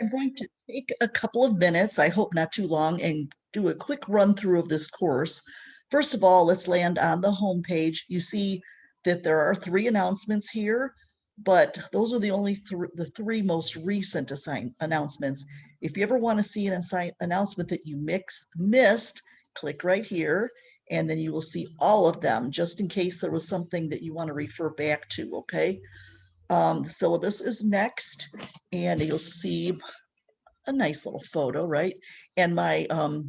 I'm going to take a couple of minutes, I hope not too long, and do a quick run through of this course. First of all, let's land on the home page. You see that there are 3 announcements here, but those are the only the 3 most recent announcements. If you ever want to see an announcement that you missed, click right here, and then you will see all of them, just in case there was something that you want to refer back to, okay? The syllabus is next, and you'll see a nice little photo, right? And my your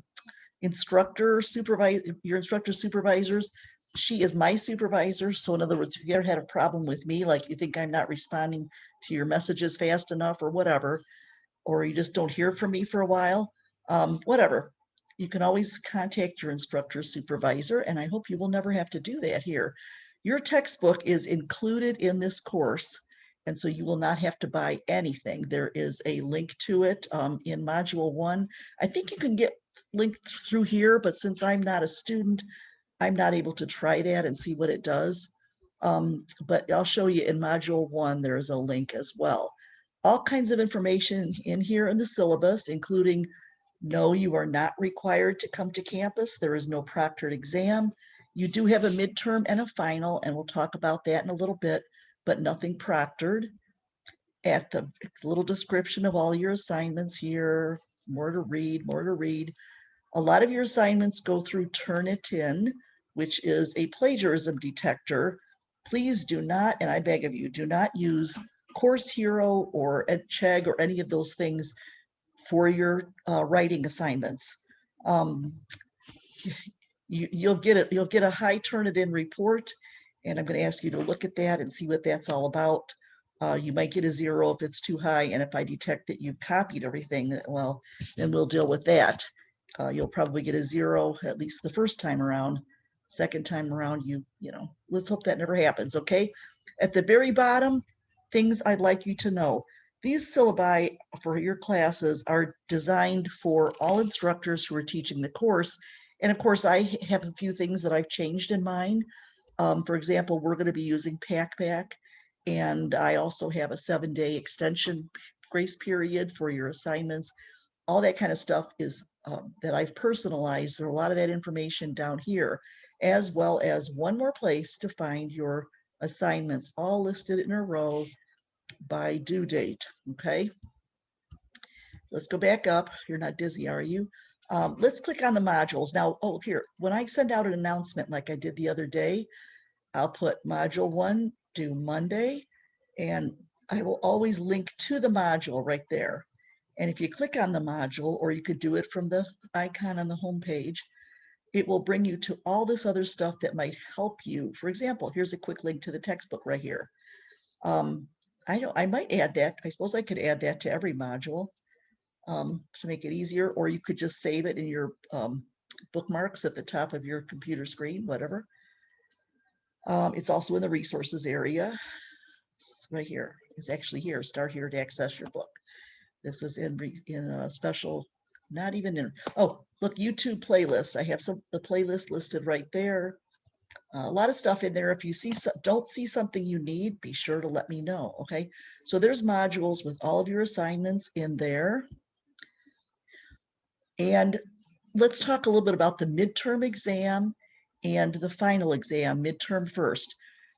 instructor supervisors, she is my supervisor. So in other words, if you ever had a problem with me, like you think I'm not responding to your messages fast enough or whatever, or you just don't hear from me for a while, whatever, you can always contact your instructor supervisor, and I hope you will never have to do that here. Your textbook is included in this course, and so you will not have to buy anything. There is a link to it in Module 1. I think you can get linked through here, but since I'm not a student, I'm not able to try that and see what it does. But I'll show you in Module 1, there's a link as well. All kinds of information in here in the syllabus, including no, you are not required to come to campus. There is no proctored exam. You do have a midterm and a final, and we'll talk about that in a little bit, but nothing proctored. At the little description of all your assignments here, more to read, more to read. A lot of your assignments go through Turnitin, which is a plagiarism detector. Please do not, and I beg of you, do not use Course Hero or Chegg or any of those things for your writing assignments. You'll get a high Turnitin report, and I'm going to ask you to look at that and see what that's all about. You might get a 0 if it's too high, and if I detect that you copied everything, well, then we'll deal with that. You'll probably get a 0 at least the first time around. Second time around, you know, let's hope that never happens, okay? At the very bottom, things I'd like you to know. These syllabi for your classes are designed for all instructors who are teaching the course. And of course, I have a few things that I've changed in mine. For example, we're going to be using PackBack, and I also have a 7-day extension grace period for your assignments. All that kind of stuff is that I've personalized. There's a lot of that information down here, as well as one more place to find your assignments, all listed in a row by due date. Okay, let's go back up. You're not dizzy, are you? Let's click on the modules. Now, oh, here, when I send out an announcement like I did the other day, I'll put module 1 due Monday, and I will always link to the module right there. And if you click on the module, or you could do it from the icon on the home page, it will bring you to all this other stuff that might help you. For example, here's a quick link to the textbook right here. I might add that. I suppose I could add that to every module to make it easier, or you could just save it in your bookmarks at the top of your computer screen, whatever. It's also in the resources area. It's right here. It's actually here. Start here to access your book. This is in a special, not even in, oh, look, YouTube playlist. I have the playlist listed right there. A lot of stuff in there. If you don't see something you need, be sure to let me know, okay? So there's modules with all of your assignments in there. And let's talk a little bit about the midterm exam and the final exam, midterm first.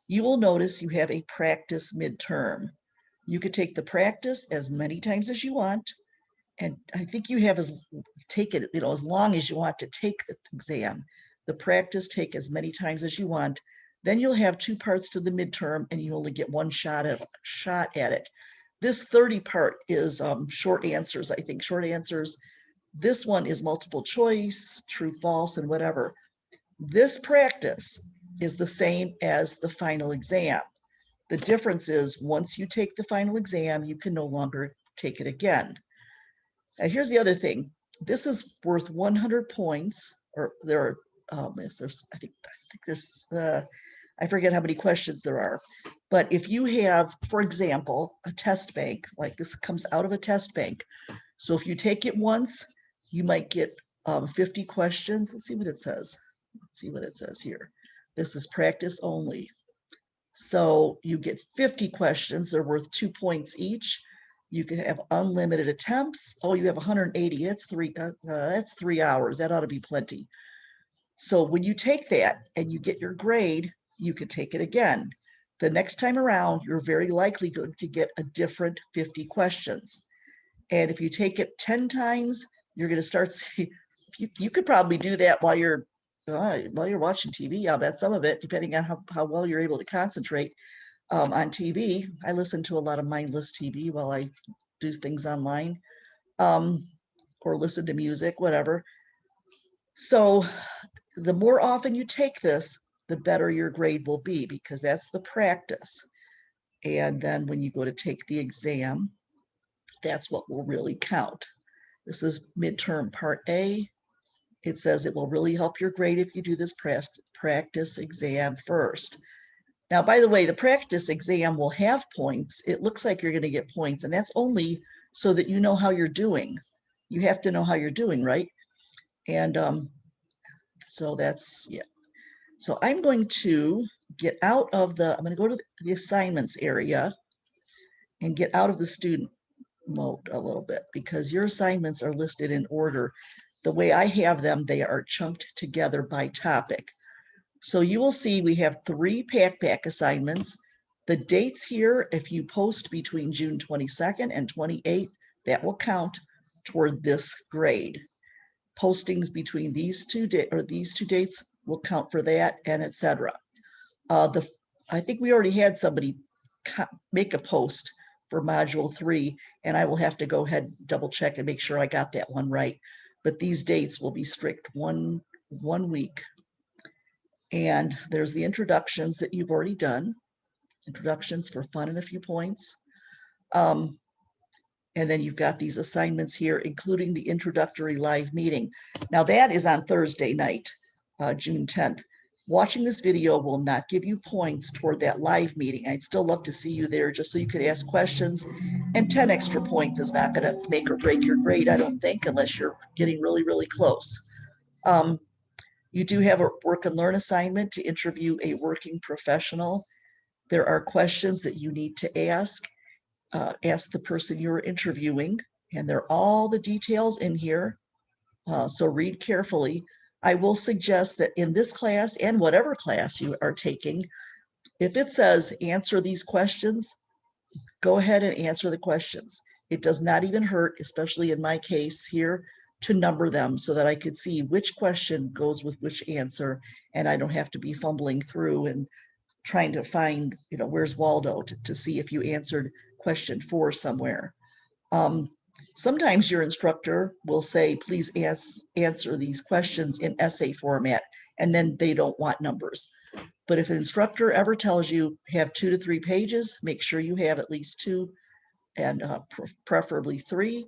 You will notice you have a practice midterm. You could take the practice as many times as you want, and I think you have take it, you know, as long as you want to take the exam. The practice, take as many times as you want. Then you'll have 2 parts to the midterm, and you only get 1 shot at it. This 30 part is short answers. I think short answers. This one is multiple choice, true, false, and whatever. This practice is the same as the final exam. The difference is once you take the final exam, you can no longer take it again. Now, here's the other thing. This is worth 100 points, or there are, I think there's, I forget how many questions there are. But if you have, for example, a test bank, like this comes out of a test bank. So if you take it once, you might get 50 questions. Let's see what it says. Let's see what it says here. This is practice only. So you get 50 questions. They're worth 2 points each. You can have unlimited attempts. Oh, you have 180. That's 3 hours. That ought to be plenty. So when you take that and you get your grade, you could take it again. The next time around, you're very likely going to get a different 50 questions. And if you take it 10 times, you're going to start see, you could probably do that while you're watching TV. I'll bet some of it, depending on how well you're able to concentrate on TV. I listen to a lot of mindless TV while I do things online, or listen to music, whatever. So the more often you take this, the better your grade will be, because that's the practice. And then when you go to take the exam, that's what will really count. This is midterm part A. It says it will really help your grade if you do this practice exam first. Now, by the way, the practice exam will have points. It looks like you're going to get points, and that's only so that you know how you're doing. You have to know how you're doing, right? And so that's, yeah. So I'm going to get out of I'm going to go to the assignments area and get out of the student mode a little bit, because your assignments are listed in order. The way I have them, they are chunked together by topic. So you will see we have 3 pack assignments. The dates here, if you post between June 22nd and 28th, that will count toward this grade. Postings between these two dates will count for that, and etc. I think we already had somebody make a post for module 3, and I will have to go ahead and double check and make sure I got that one right. But these dates will be strict one week. And there's the introductions that you've already done, introductions for fun and a few points. And then you've got these assignments here, including the introductory live meeting. Now that is on Thursday night, June 10th. Watching this video will not give you points toward that live meeting. I'd still love to see you there just so you could ask questions. And 10 extra points is not going to make or break your grade, I don't think, unless you're getting really, really close. You do have a work and learn assignment to interview a working professional. There are questions that you need to ask the person you're interviewing, and they're all the details in here. So read carefully. I will suggest that in this class and whatever class you are taking, if it says answer these questions, go ahead and answer the questions. It does not even hurt, especially in my case here, to number them so that I could see which question goes with which answer, and I don't have to be fumbling through and trying to find, where's Waldo to see if you answered question 4 somewhere. Sometimes your instructor will say, please answer these questions in essay format, and then they don't want numbers. But if an instructor ever tells you have 2 to 3 pages, make sure you have at least 2, and preferably 3.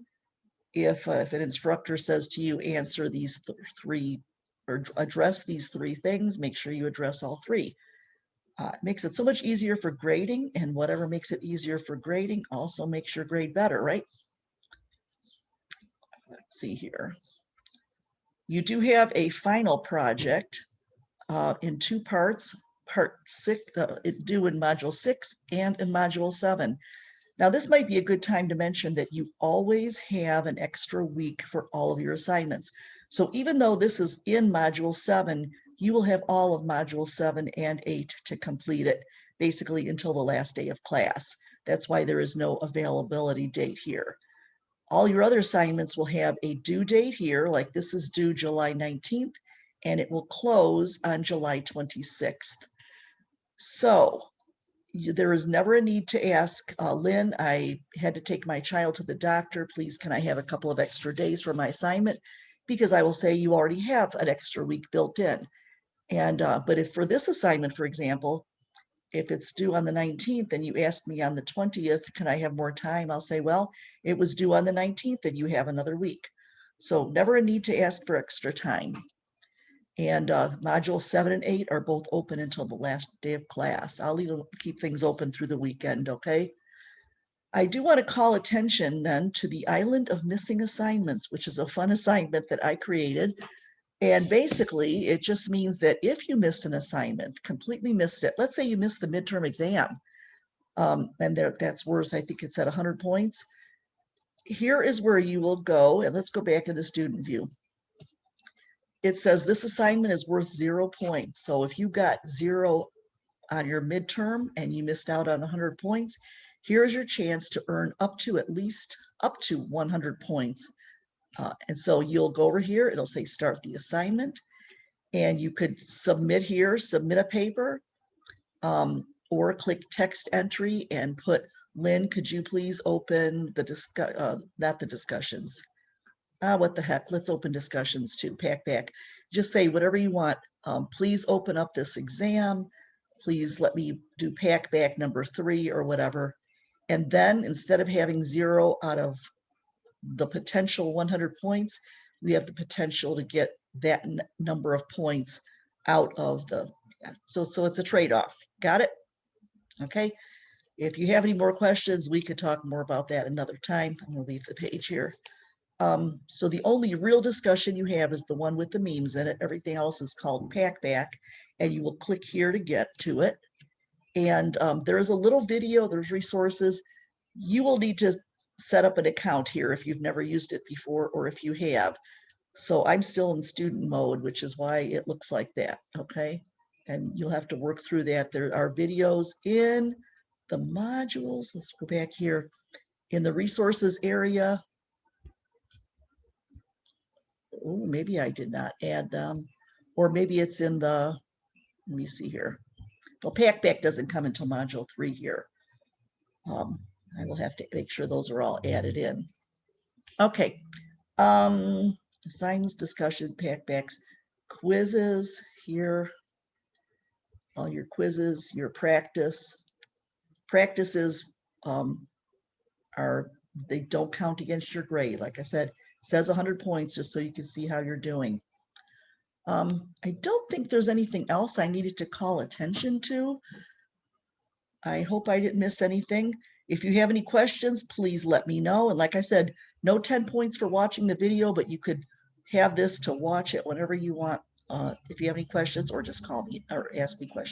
If an instructor says to you, answer these 3 or address these 3 things, make sure you address all 3. It makes it so much easier for grading, and whatever makes it easier for grading also makes your grade better, right? Let's see here. You do have a final project in 2 parts, part 6, due in module 6 and in module 7. Now, this might be a good time to mention that you always have an extra week for all of your assignments. So even though this is in module 7, you will have all of module 7 and 8 to complete it, basically until the last day of class. That's why there is no availability date here. All your other assignments will have a due date here, like this is due July 19th, and it will close on July 26th. So there is never a need to ask, Lynn, I had to take my child to the doctor. Please, can I have a couple of extra days for my assignment? Because I will say you already have an extra week built in. And but if for this assignment, for example, if it's due on the 19th and you ask me on the 20th, can I have more time? I'll say, well, it was due on the 19th and you have another week. So never a need to ask for extra time. And module 7 and 8 are both open until the last day of class. I'll keep things open through the weekend, okay? I do want to call attention then to the Island of Missing Assignments, which is a fun assignment that I created. And basically, it just means that if you missed an assignment, completely missed it, let's say you missed the midterm exam, and that's worth, I think it's at 100 points. here is where you will go, and let's go back in the student view. It says this assignment is worth 0 points. So if you got 0 on your midterm and you missed out on 100 points, here's your chance to earn at least up to 100 points. And so you'll go over here, it'll say start the assignment, and you could submit here, submit a paper, or click text entry and put, Lynn, could you please open the not the discussions. What the heck, let's open discussions too, pack back. Just say whatever you want. Please open up this exam. Please let me do pack back number 3 or whatever. And then instead of having 0 out of the potential 100 points, we have the potential to get that number of points out of the, so it's a trade-off. Got it? Okay. If you have any more questions, we could talk more about that another time. I'm going to leave the page here. So the only real discussion you have is the one with the memes in it. Everything else is called pack back, and you will click here to get to it. And there is a little video, there's resources. You will need to set up an account here if you've never used it before, or if you have. So I'm still in student mode, which is why it looks like that. Okay. And you'll have to work through that. There are videos in the modules. Let's go back here in the resources area. Oh, maybe I did not add them, or maybe it's in the, let me see here. Well, pack back doesn't come until module 3 here. I will have to make sure those are all added in. Okay. Assignments, discussion, pack backs, quizzes here. All your quizzes, your practices they don't count against your grade. Like I said, it says 100 points just so you can see how you're doing. I don't think there's anything else I needed to call attention to. I hope I didn't miss anything. If you have any questions, please let me know. And like I said, no 10 points for watching the video, but you could have this to watch it whenever you want. If you have any questions, or just call me or ask me questions.